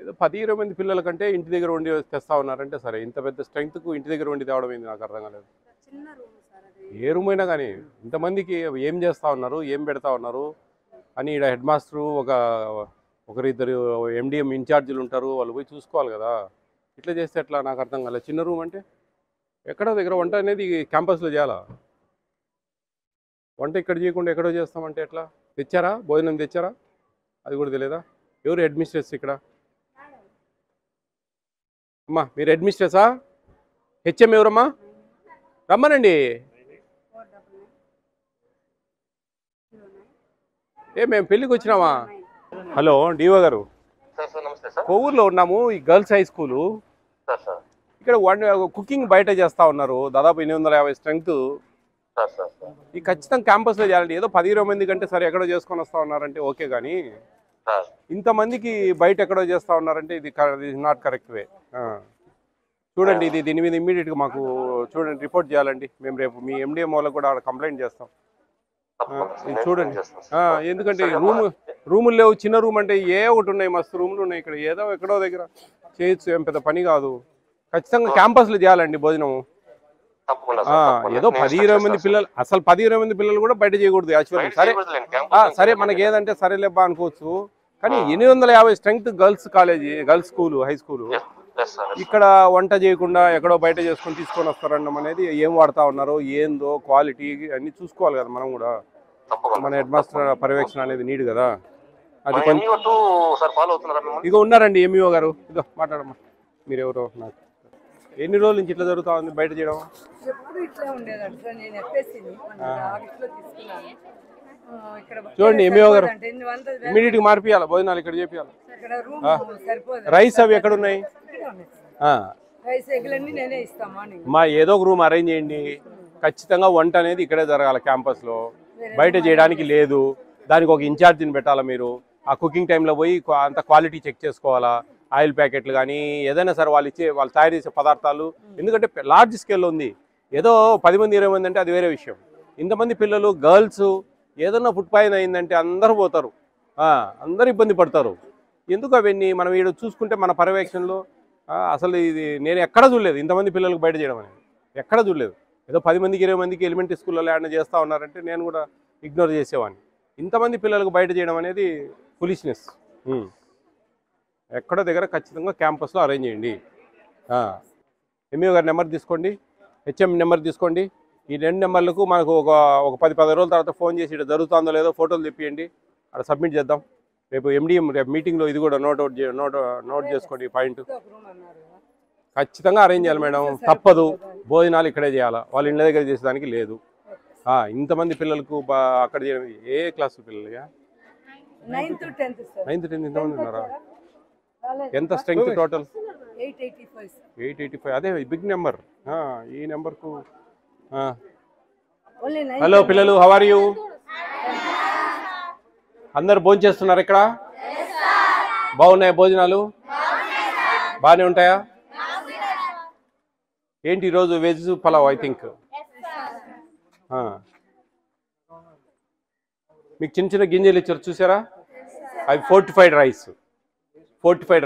ఏదో 10-20 మంది పిల్లల కంటే ఇంటి దగ్గర వండి తెస్తా ఉన్నారంటే సరే, ఇంత పెద్ద స్ట్రెంగ్త్కు ఇంటి దగ్గర వండి తేవడం ఏంది నాకు అర్థం కాలేదు. ఏ రూమ్ అయినా కానీ ఇంతమందికి ఏం చేస్తూ ఉన్నారు, ఏం పెడతా ఉన్నారు అని ఇక్కడ హెడ్ మాస్టరు ఒకరిద్దరు ఎండిఎం ఇన్ఛార్జీలు ఉంటారు, వాళ్ళు పోయి చూసుకోవాలి కదా. ఇట్లా చేస్తే ఎట్లా నాకు అర్థం కాలేదు. చిన్న రూమ్ అంటే ఎక్కడో దగ్గర వంట అనేది క్యాంపస్లో చేయాలా? వంట ఇక్కడ చేయకుండా ఎక్కడో చేస్తామంటే ఎట్లా? తెచ్చారా? భోజనం తెచ్చారా? అది కూడా తెలియదా? ఎవరు హెడ్ మిస్ట్రెస్ ఇక్కడ? అమ్మా మీరు హెడ్ మిస్ట్రెసా? హెచ్ఎం ఎవరమ్మా? రమ్మనండి. మేము పెళ్ళికి వచ్చినామా? హలో డిఓ గారు, కొవ్వూరులో ఉన్నాము. ఈ గర్ల్స్ హై స్కూలు ఇక్కడ కుకింగ్ బయట చేస్తా ఉన్నారు. దాదాపు 850 స్ట్రెంగ్త్. ఈ ఖచ్చితంగా క్యాంపస్లో చేయాలండి. ఏదో 10-20 మంది కంటే సరే ఎక్కడో చేసుకొని వస్తూ ఉన్నారంటే ఓకే, కానీ ఇంతమందికి బయట ఎక్కడో చేస్తూ ఉన్నారంటే ఇది నాట్ కరెక్ట్ వే. చూడండి, దీని మీద ఇమ్మీడియట్గా మాకు చూడండి రిపోర్ట్ చేయాలండి. మేము రేపు మీ ఎండిఎం వాళ్ళకు కూడా కంప్లైంట్ చేస్తాం. ఇది చూడండి, ఎందుకంటే రూములు లేవు. చిన్న రూమ్ అంటే ఒకటి ఉన్నాయి, మస్తు రూములు ఉన్నాయి. ఇక్కడ ఏదో ఎక్కడో దగ్గర చేయొచ్చు, ఏం పెద్ద పని కాదు. ఖచ్చితంగా క్యాంపస్లో చేయాలండి భోజనము. ఏదో 10-20 మంది పిల్లలు, అసలు 10-20 మంది పిల్లలు కూడా బయట చేయకూడదు యాక్చువల్లీ. సరే మనకి ఏదంటే సరేలేబ్బా అనుకోవచ్చు, కానీ 850 strength girls college, girls school, high school, ఇక్కడ వంట చేయకుండా ఎక్కడో బయట చేసుకొని తీసుకొని వస్తారనడం అనేది ఏం వాడుతూ ఉన్నారో ఏందో క్వాలిటీ అన్ని చూసుకోవాలి కదా మనం కూడా. మన హెడ్ మాస్టర్ పర్యవేక్షణ అనేది నీడ్ కదా. అది ఇక ఉన్నారండి ఎంఈఓ గారు. ఇదో మాట్లాడమ్మా, మీరెవరో నాకు. ఎన్ని రోజుల నుంచి ఇట్లా జరుగుతా ఉంది బయట చేయడం? చూడండి ఎంఈఓ గారు, ఇమీడియట్ గా మార్పియాలి, భోజనాలు ఇక్కడ చేపియాలి. రైస్ అవి ఎక్కడ ఉన్నాయి? మా ఏదో ఒక రూమ్ అరేంజ్ చేయండి. ఖచ్చితంగా వంట అనేది ఇక్కడే జరగాలి క్యాంపస్లో, బయట చేయడానికి లేదు. దానికి ఒక ఇన్ఛార్జిని పెట్టాలా మీరు. ఆ కుకింగ్ టైంలో పోయి అంత క్వాలిటీ చెక్ చేసుకోవాలా. ఆయిల్ ప్యాకెట్లు కానీ ఏదైనా సరే వాళ్ళు తయారు చేసే పదార్థాలు, ఎందుకంటే లార్జ్ స్కేల్లో ఉంది. ఏదో 10 మంది 20 మంది అంటే అది వేరే విషయం. ఇంతమంది పిల్లలు, గర్ల్స్, ఏదన్నా ఫుడ్ పాయిజన్ అయిందంటే అందరూ పోతారు, అందరూ ఇబ్బంది పడతారు. ఎందుకు అవన్నీ మనం వీడు చూసుకుంటే మన పర్యవేక్షణలో అసలు ఇది నేను ఎక్కడ చూడలేదు. ఇంతమంది పిల్లలకు బయట చేయడం అనేది ఎక్కడ చూడలేదు. ఏదో 10 మందికి 20 మందికి ఎలిమెంటరీ స్కూల్లో ఏమైనా చేస్తూ ఉన్నారంటే నేను కూడా ఇగ్నోర్ చేసేవాడిని. ఇంతమంది పిల్లలకు బయట చేయడం అనేది ఫులిష్నెస్. ఎక్కడో దగ్గర ఖచ్చితంగా క్యాంపస్లో అరేంజ్ చేయండి. ఎంఈఓ గారి నెంబర్ తీసుకోండి, హెచ్ఎం నెంబర్ తీసుకోండి. ఈ 2 నెంబర్లకు మనకు ఒక 10-15 రోజుల తర్వాత ఫోన్ చేసి ఇక్కడ జరుగుతుందో లేదో ఫోటోలు తెప్పియండి, అక్కడ సబ్మిట్ చేద్దాం. రేపు ఎండిఎం రేపు మీటింగ్లో ఇది కూడా నోట్ చేసుకోండి పాయింట్. ఖచ్చితంగా అరేంజ్ చేయాలి మేడం, తప్పదు. భోజనాలు ఇక్కడే చేయాలా, వాళ్ళ ఇంటి దగ్గర చేసేదానికి లేదు. ఇంతమంది పిల్లలకు అక్కడ చేయడం. ఏ క్లాసు పిల్లలు? 9th 10th ఇంతమంది ఉన్నారా? ఎంత స్ట్రెంగ్త్ టోటల్? 885. అదే బిగ్ నెంబర్. ఈ నెంబర్కు హలో పిల్లలు, హౌ ఆర్ యూ? అందరు భోజనం చేస్తున్నారు ఇక్కడ? బాగున్నాయా భోజనాలు? బాగానే ఉంటాయా? ఏంటి ఈరోజు వెజ్ పలావ్ ఐ థింక్. మీకు చిన్న చిన్న గింజలు ఇచ్చారు చూసారా? అవి ఫోర్టిఫైడ్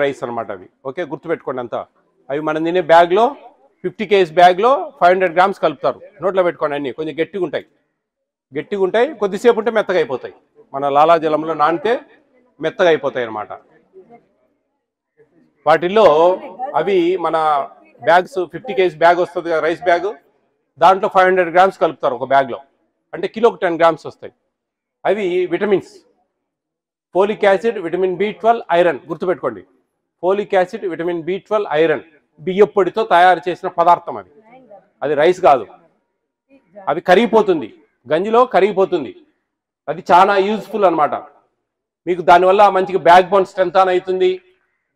రైస్ అనమాట అవి. ఓకే, గుర్తుపెట్టుకోండి అంతా. అవి మనం తినే బ్యాగ్లో 50 kg బ్యాగ్లో 500 grams కలుపుతారు. నోట్లో పెట్టుకోండి. అన్నీ కొంచెం గట్టిగా ఉంటాయి, కొద్దిసేపు ఉంటే మెత్తగా అయిపోతాయి. మన లాలాజలంలో నానితే మెత్తగా అయిపోతాయి అన్నమాట. వాటిల్లో అవి మన బ్యాగ్స్ 50 kg బ్యాగ్ వస్తుంది కదా, రైస్ బ్యాగ్, దాంట్లో 500 grams కలుపుతారు ఒక బ్యాగ్లో. అంటే కిలోకి 10 grams వస్తాయి. అవి vitamins, folic acid, vitamin B12, iron. గుర్తుపెట్టుకోండి, folic acid, vitamin B12, iron. బియ్యం పొడితో తయారు చేసిన పదార్థం అది రైస్ కాదు. అవి కరిగిపోతుంది, గంజిలో కరిగిపోతుంది. అది చాలా యూజ్ఫుల్ అనమాట మీకు. దానివల్ల మంచిగా బ్యాక్ బోన్ స్ట్రెంత్ అవుతుంది.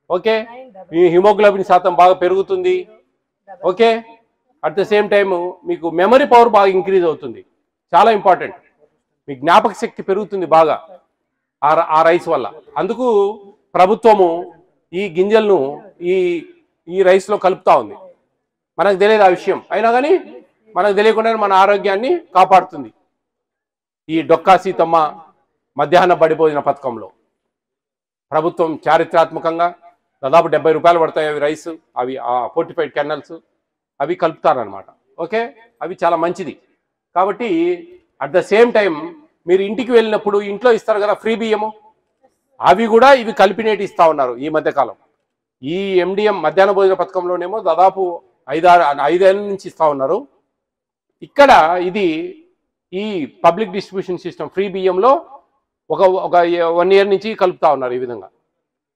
ఓకే, మీ హిమోగ్లోబిన్ శాతం బాగా పెరుగుతుంది. Okay, at the same time మీకు మెమరీ పవర్ బాగా ఇంక్రీజ్ అవుతుంది. చాలా ఇంపార్టెంట్. మీ జ్ఞాపక శక్తి పెరుగుతుంది బాగా ఆ రైస్ వల్ల. అందుకు ప్రభుత్వము ఈ గింజలను ఈ రైస్లో కలుపుతా ఉంది. మనకు తెలియదు ఆ విషయం, అయినా కానీ మనకు తెలియకుండా మన ఆరోగ్యాన్ని కాపాడుతుంది. ఈ డొక్కా సీతమ్మ మధ్యాహ్న బడి భోజన పథకంలో ప్రభుత్వం చారిత్రాత్మకంగా దాదాపు 70 రూపాయలు పడతాయి అవి రైస్, అవి ఫోర్టిఫైడ్ కెన్నల్స్ అవి కలుపుతారనమాట. ఓకే, అవి చాలా మంచిది. కాబట్టి అట్ ద సేమ్ టైం మీరు ఇంటికి వెళ్ళినప్పుడు ఇంట్లో ఇస్తారు కదా ఫ్రీ బియ్యము, అవి కూడా ఇవి కలిపినేటి ఇస్తూ ఉన్నారు ఈ మధ్యకాలం. ఈ MDM మధ్యాహ్న భోజన పథకంలోనేమో దాదాపు 5 ఏళ్ళ నుంచి ఇస్తూ ఉన్నారు. ఇక్కడ ఇది ఈ పబ్లిక్ డిస్ట్రిబ్యూషన్ సిస్టమ్ ఫ్రీ బియ్యంలో ఒక 1 ఇయర్ నుంచి కలుపుతా ఉన్నారు ఈ విధంగా.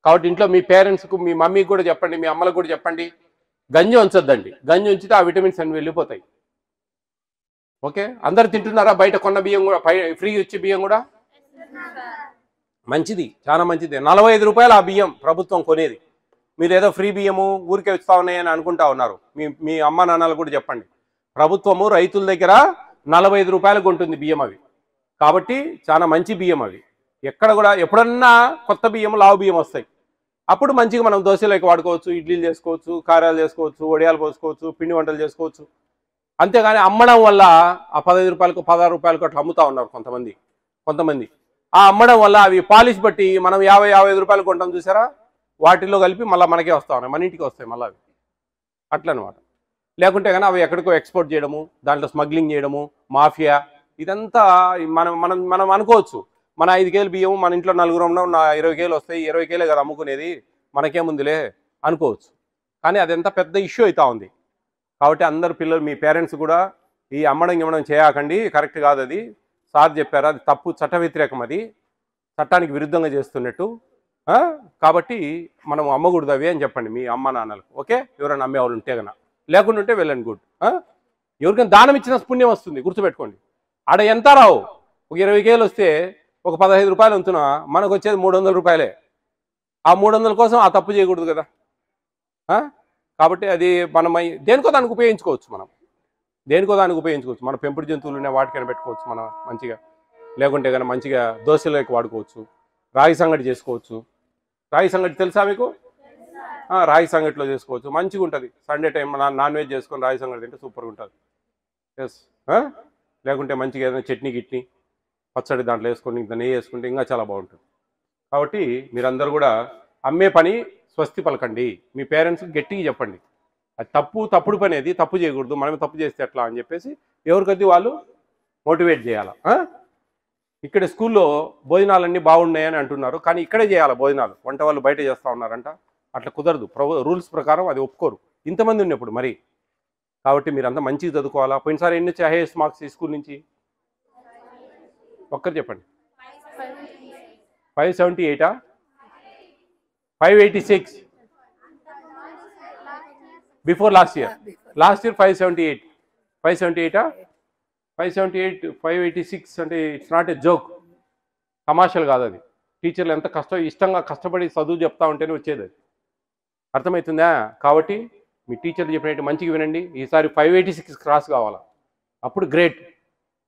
కాబట్టి ఇంట్లో మీ పేరెంట్స్కు, మీ మమ్మీకి కూడా చెప్పండి, మీ అమ్మలకు కూడా చెప్పండి, గంజి ఉంచొద్దండి. గంజి ఉంచితే ఆ విటమిన్స్ అన్ని వెళ్ళిపోతాయి. ఓకే, అందరు తింటున్నారా? బయట కొన్న బియ్యం కూడా ఫ్రీ వచ్చే బియ్యం కూడా మంచిది, చాలా మంచిది. 45 రూపాయలు ఆ బియ్యం ప్రభుత్వం కొనేది. మీరు ఏదో ఫ్రీ బియ్యము ఊరికే వస్తూ ఉన్నాయని అనుకుంటా ఉన్నారు. మీ అమ్మ నాన్నలు కూడా చెప్పండి, ప్రభుత్వము రైతుల దగ్గర 45 రూపాయలకు ఉంటుంది బియ్యం అవి. కాబట్టి చాలా మంచి బియ్యం అవి. ఎక్కడ కూడా ఎప్పుడన్నా కొత్త బియ్యం, లావు బియ్యం వస్తాయి, అప్పుడు మంచిగా మనం దోశలోకి వాడుకోవచ్చు, ఇడ్లీలు చేసుకోవచ్చు, కారాలు చేసుకోవచ్చు, వడియాలు పోసుకోవచ్చు, పిండి వంటలు చేసుకోవచ్చు. అంతేగాని అమ్మడం వల్ల ఆ 15 రూపాయలకు 16 రూపాయలకు అట్లా అమ్ముతా ఉన్నారు కొంతమంది. ఆ అమ్మడం వల్ల అవి పాలిష్ బట్టి మనం 50-55 రూపాయలు కొంటాం చూసారా, వాటిల్లో కలిపి మళ్ళీ మనకే వస్తూ ఉన్నాయి, మన ఇంటికి వస్తాయి మళ్ళీ అవి. అట్లనమాట. లేకుంటే కానీ అవి ఎక్కడికో ఎక్స్పోర్ట్ చేయడము, దాంట్లో స్మగ్లింగ్ చేయడము, మాఫియా, ఇదంతా మనం మనం మనం అనుకోవచ్చు. మన 5 కేలు బియ్యం మన ఇంట్లో నలుగురు ఉన్నాం, 20 కేలు వస్తాయి, 20 కేలే కదా అమ్ముకునేది, మనకేముందిలే అనుకోవచ్చు. కానీ అదంతా పెద్ద ఇష్యూ అవుతా ఉంది. కాబట్టి అందరు పిల్లలు, మీ పేరెంట్స్ కూడా ఈ అమ్మడం చేయకండి, కరెక్ట్ కాదు అది. సార్ చెప్పారు, అది తప్పు, చట్ట వ్యతిరేకం, అది చట్టానికి విరుద్ధంగా చేస్తున్నట్టు. కాబట్టి మనం అమ్మకూడదు అవి అని చెప్పండి మీ అమ్మ నాన్నలకు. ఓకే, ఎవరైనా అమ్మే వాళ్ళు ఉంటే కన్నా, లేకుండా ఉంటే వెళ్ళండి, గుడ్. ఎవరికైనా దానం ఇచ్చిన పుణ్యం వస్తుంది, గుర్తుపెట్టుకోండి. ఆడ ఎంత రావు, ఒక 20 కేలు వస్తే ఒక 15 రూపాయలు ఉంచునా, మనకు వచ్చేది 300 రూపాయలే. ఆ 300 కోసం ఆ తప్పు చేయకూడదు కదా. కాబట్టి అది మనం దేనికో దానికి ఉపయోగించుకోవచ్చు, మన పెంపుడు జంతువులు ఉన్నాయి, వాటికైనా పెట్టుకోవచ్చు మనం మంచిగా. లేకుంటే కనుక మంచిగా దోశలోకి వాడుకోవచ్చు, రాగి సంగటి చేసుకోవచ్చు. రాగి సంగటి తెలుసా మీకు? రాగి సంగటిలో చేసుకోవచ్చు, మంచిగా ఉంటుంది. సండే టైం నాన్ వెజ్ చేసుకొని రాగి సంగటి తింటే సూపర్గా ఉంటుంది. ఎస్. లేకుంటే మంచిగా ఏదైనా చట్నీ గిట్నీ పచ్చడి దాంట్లో వేసుకొని ఇంత నెయ్యి వేసుకుంటే ఇంకా చాలా బాగుంటుంది. కాబట్టి మీరందరూ కూడా అమ్మే పని స్వస్తి పలకండి, మీ పేరెంట్స్కి గట్టిగా చెప్పండి. అది తప్పుడు పని, అది తప్పు చేయకూడదు, మనమే తప్పు చేస్తే ఎట్లా అని చెప్పేసి ఎవరికొద్ది వాళ్ళు మోటివేట్ చేయాలి. ఇక్కడ స్కూల్లో భోజనాలన్నీ బాగున్నాయని అంటున్నారు, కానీ ఇక్కడే చేయాలి భోజనాలు, వంట వాళ్ళు బయట చేస్తూ ఉన్నారంట. అట్లా కుదరదు, రూల్స్ ప్రకారం అది ఒప్పుకోరు ఇంతమంది ఉన్నప్పుడు మరి. కాబట్టి మీరంతా మంచిగా చదువుకోవాలా. పోయినసారి ఎన్ని వచ్చి హైయెస్ట్ మార్క్స్ ఈ స్కూల్ నుంచి ఒక్కరు చెప్పండి. 578, 586 బిఫోర్ లాస్ట్ ఇయర్ 578, 578, 586 అంటే ఇట్స్ నాట్ ఏ జోక్, తమాషలు కాదు అది. టీచర్లు ఎంత ఇష్టంగా కష్టపడి చదువు చెప్తా ఉంటేనే వచ్చేది అది, అర్థమవుతుందా? కాబట్టి మీ టీచర్లు చెప్పినట్టు మంచిగా వినండి. ఈసారి 586 క్రాస్ కావాలా, అప్పుడు గ్రేట్.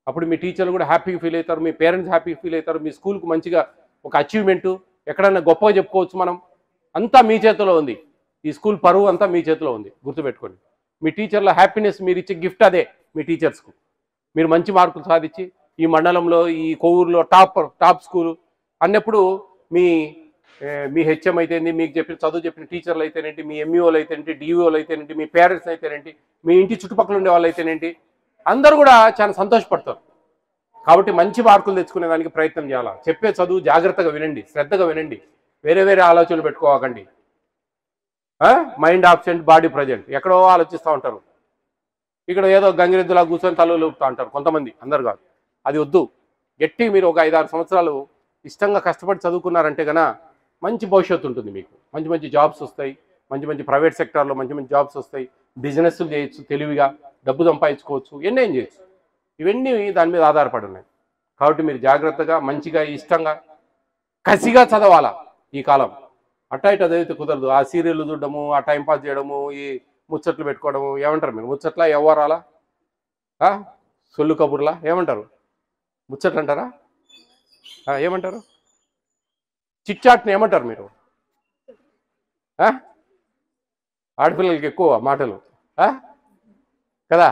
అప్పుడు మీ టీచర్లు కూడా హ్యాపీగా ఫీల్ అవుతారు, మీ పేరెంట్స్ హ్యాపీగా ఫీల్ అవుతారు, మీ స్కూల్కి మంచిగా ఒక అచీవ్మెంటు, ఎక్కడన్నా గొప్పగా చెప్పుకోవచ్చు మనం. అంతా మీ చేతిలో ఉంది, ఈ స్కూల్ పరువు అంతా మీ చేతిలో ఉంది, గుర్తుపెట్టుకోండి. మీ టీచర్ల హ్యాపీనెస్, మీరు ఇచ్చే గిఫ్ట్ అదే మీ టీచర్స్కు. మీరు మంచి మార్కులు సాధించి ఈ మండలంలో, ఈ కొవ్వూరులో టాప్ స్కూలు అన్నప్పుడు మీ హెచ్ఎం అయితేంటి, మీకు చదువు చెప్పిన టీచర్లు అయితేనేంటి, మీ ఎంఈఓలు అయితేనేంటి, డిఈఓలు అయితేనేంటి, మీ పేరెంట్స్ అయితేనేంటి, మీ ఇంటి చుట్టుపక్కల ఉండే వాళ్ళు అయితేనేంటి, అందరూ కూడా చాలా సంతోషపడతారు. కాబట్టి మంచి మార్కులు తెచ్చుకునే దానికి ప్రయత్నం చేయాలి. చెప్పే చదువు జాగ్రత్తగా వినండి, శ్రద్ధగా వినండి, వేరే ఆలోచనలు పెట్టుకోకండి. మైండ్ ఆబ్సెంట్, బాడీ ప్రజెంట్, ఎక్కడో ఆలోచిస్తూ ఉంటారు, ఇక్కడ ఏదో గంగిరెద్దులా కూర్చొని తలలు ఊపుతూ ఉంటారు కొంతమంది, అందరు కాదు. అది వద్దు. గట్టి మీరు ఒక 5-6 సంవత్సరాలు ఇష్టంగా కష్టపడి చదువుకున్నారంటే కనుక మంచి భవిష్యత్తు ఉంటుంది మీకు. మంచి జాబ్స్ వస్తాయి, మంచి ప్రైవేట్ సెక్టార్లో మంచి జాబ్స్ వస్తాయి, బిజినెస్లు చేయొచ్చు, తెలివిగా డబ్బు సంపాదించుకోవచ్చు, ఎన్నేం చేయొచ్చు. ఇవన్నీ దాని మీద ఆధారపడి ఉన్నాయి. కాబట్టి మీరు జాగ్రత్తగా, మంచిగా, ఇష్టంగా, కసిగా చదవాలా ఈ కాలం. అట్టా ఇట్లా చదివితే కుదరదు. ఆ సీరియల్ చూడడము, ఆ టైంపాస్ చేయడము, ఈ ముచ్చట్లు పెట్టుకోవడము, ఏమంటారు మీరు? ముచ్చట్లా, ఎవ్వరాలా, సొల్లు కబుర్లా, ఏమంటారు? ముచ్చట్లు అంటారా? ఏమంటారు? చిట్చాట్ని ఏమంటారు మీరు? ఆడపిల్లలకి ఎక్కువ మాటలు కదా.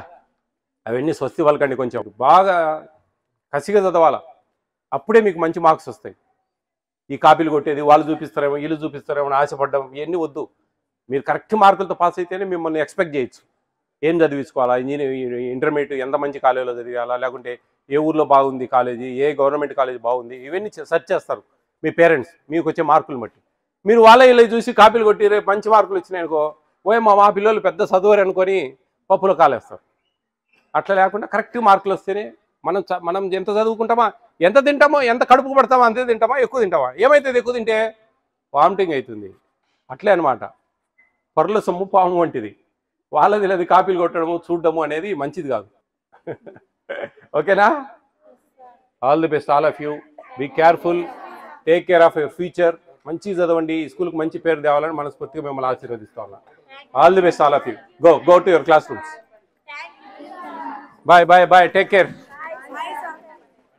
అవన్నీ స్వస్తి పలకండి, కొంచెం బాగా కసిగా చదవాలా, అప్పుడే మీకు మంచి మార్క్స్ వస్తాయి. ఈ కాపీలు కొట్టేది, వాళ్ళు చూపిస్తారేమో వీళ్ళు చూపిస్తారేమో అని ఆశపడ్డం ఇవన్నీ వద్దు. మీరు కరెక్ట్ మార్కులతో పాస్ అయితేనే మిమ్మల్ని ఎక్స్పెక్ట్ చేయొచ్చు. ఏం చదివించుకోవాలా, ఇంజనీరింగ్ ఇంటర్మీడియట్ ఎంత మంచి కాలేజీలో చదివాలా, లేకుంటే ఏ ఊర్లో బాగుంది కాలేజీ, ఏ గవర్నమెంట్ కాలేజీ బాగుంది, ఇవన్నీ సెర్చ్ చేస్తారు మీ పేరెంట్స్ మీకు వచ్చే మార్కులు బట్టి. మీరు వాళ్ళ ఇలా చూసి కాపీలు కొట్టి రేపు మంచి మార్కులు వచ్చినాయనుకో, మా పిల్లలు పెద్ద చదువురు అనుకొని పప్పులో కాలేస్తారు. అట్లా లేకుండా కరెక్ట్ మార్కులు వస్తేనే మనం ఎంత చదువుకుంటామా, ఎంత తింటామో, ఎంత కడుపుకు పడతామో అంతే తింటామా, ఎక్కువ తింటామా. ఏమవుతుంది ఎక్కువ తింటే? వామిటింగ్ అవుతుంది. అట్లే అనమాట. పరుల సొమ్ము పాము వంటిది. వాళ్ళది లేదు కాపీలు కొట్టడము చూడడము అనేది మంచిది కాదు. ఓకేనా? All the best all of you. Be careful, take care of your future. మంచి చదవండి, స్కూల్కి మంచి పేరు తేవాలని మనస్ఫూర్తిగా మిమ్మల్ని ఆశీర్వదిస్తా ఉన్నా. All the best all of you. Go to your classrooms. Bye bye bye, take care.